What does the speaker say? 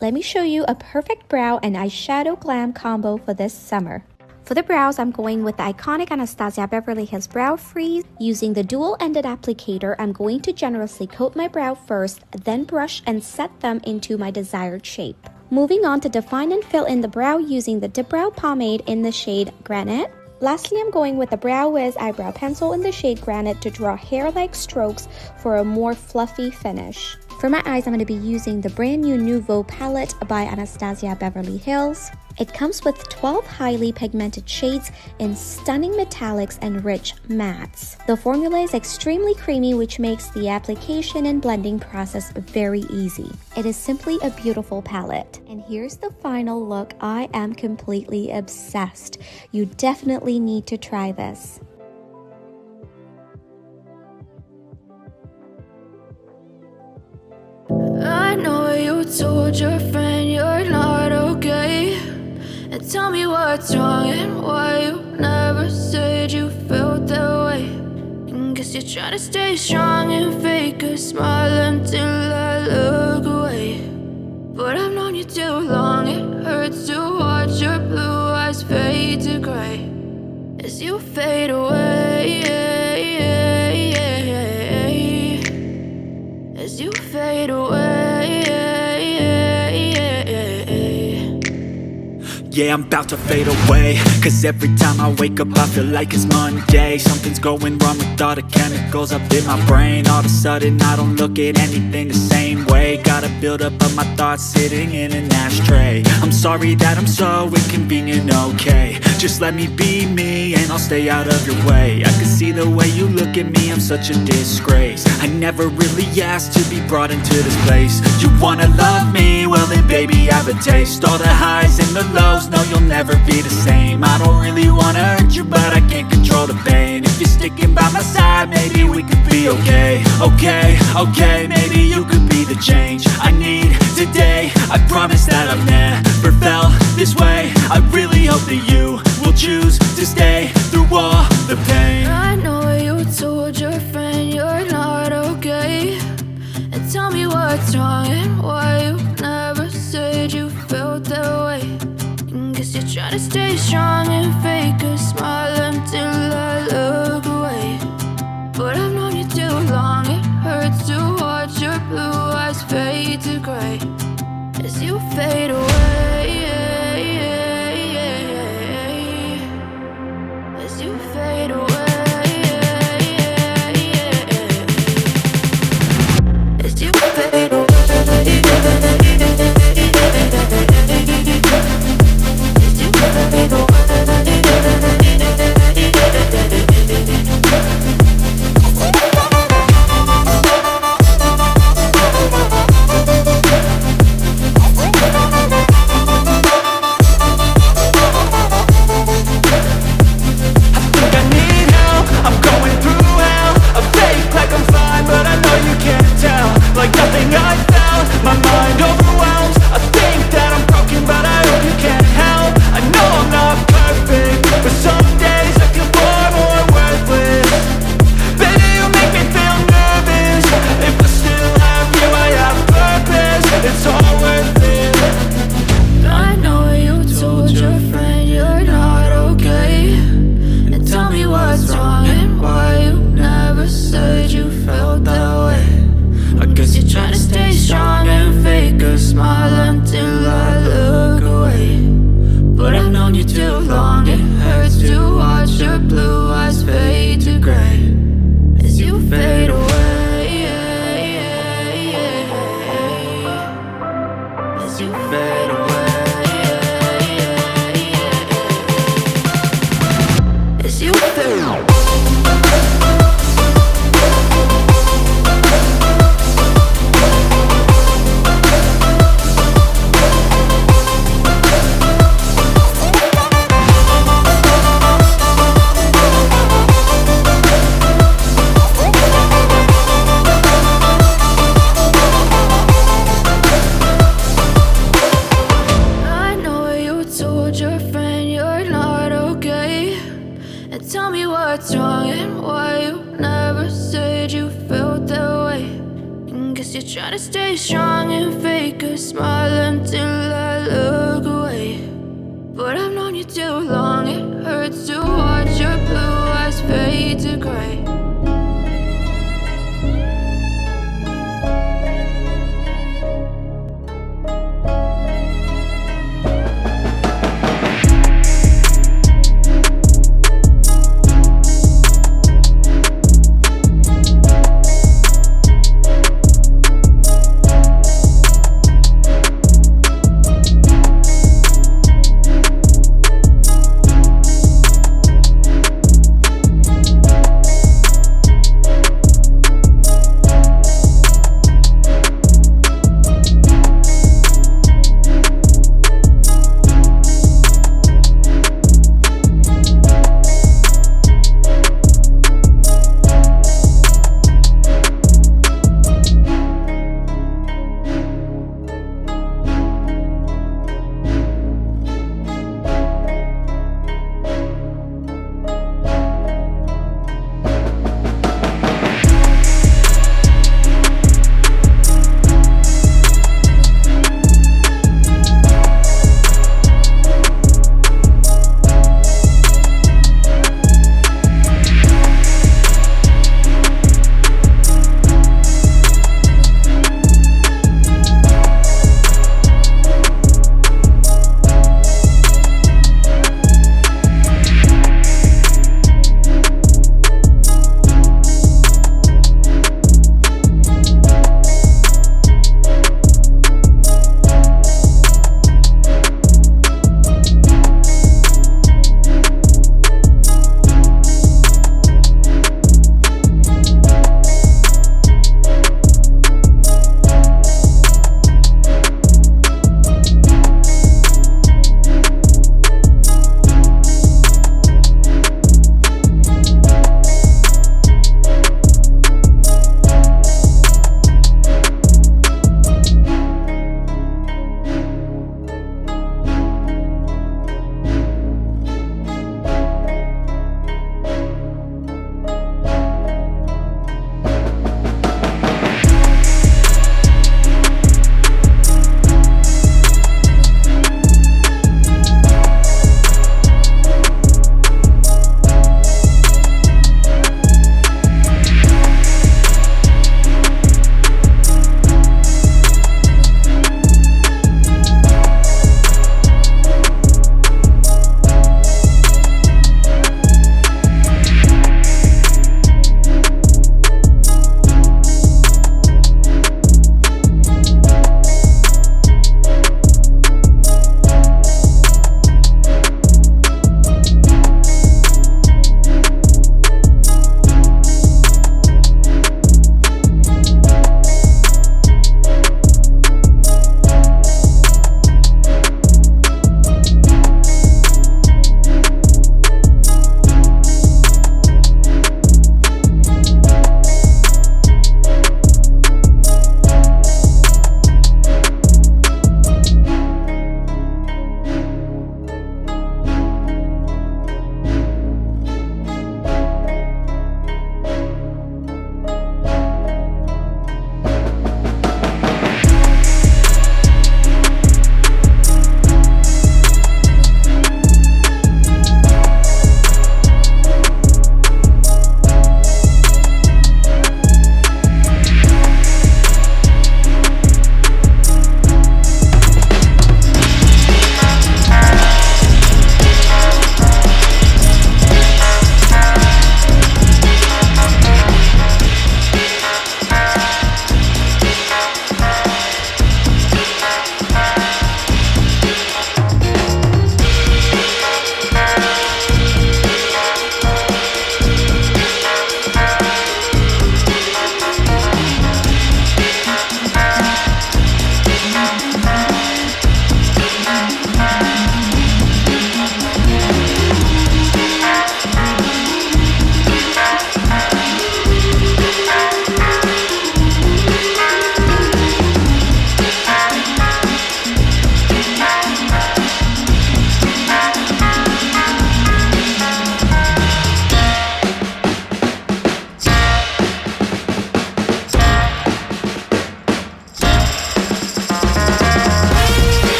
Let me show you a perfect brow and eyeshadow glam combo for this summer. For the brows, I'm going with the iconic Anastasia Beverly Hills Brow Freeze. Using the dual-ended applicator, I'm going to generously coat my brow first, then brush and set them into my desired shape. Moving on to define and fill in the brow using the Dip Brow Pomade in the shade Granite. Lastly, I'm going with the Brow Wiz Eyebrow Pencil in the shade Granite to draw hair-like strokes for a more fluffy finish. For my eyes, I'm going to be using the brand new Nouveau palette by Anastasia Beverly Hills. It comes with 12 highly pigmented shades in stunning metallics and rich mattes. The formula is extremely creamy, which makes the application and blending process very easy. It is simply a beautiful palette. And here's the final look. I am completely obsessed. You definitely need to try this. I know you told your friend you're not okay, and tell me what's wrong and why you never said you felt that way. And guess you're trying to stay strong and fake a smile until I look away. But I've known you too long, it hurts to watch your blue eyes fade to gray as you fade away, as you fade away. Yeah, I'm about to fade away, cause every time I wake up I feel like it's Monday. Something's going wrong with all the chemicals up in my brain. All of a sudden I don't look at anything the same way. Gotta build up of my thoughts sitting in an ashtray. I'm sorry that I'm so inconvenient, okay. Just let me be me and I'll stay out of your way. I can see the way you look at me, I'm such a disgrace. I never really asked to be brought into this place. You wanna love me? Well then baby have a taste. All the highs and the lows, no you'll never be the same. I don't really wanna hurt you but I can't control the pain. If you're sticking by my side, maybe we could be okay. Okay, maybe you could be the change I need today. I promise that I've never felt this way. I really hope that you will choose to stay through all the pain. I know you told your friend you're not okay, and tell me what's wrong and why you never said you felt that way. And guess you're trying to stay strong and fake a smile until I look away. But I've known you too long, it hurts to watch your blue eyes fade to gray as you fade away, as you fade away, as you fade away. Trying to stay strong and fake a smile until I look away. But I've known you too long, it hurts to watch your blue eyes fade to gray.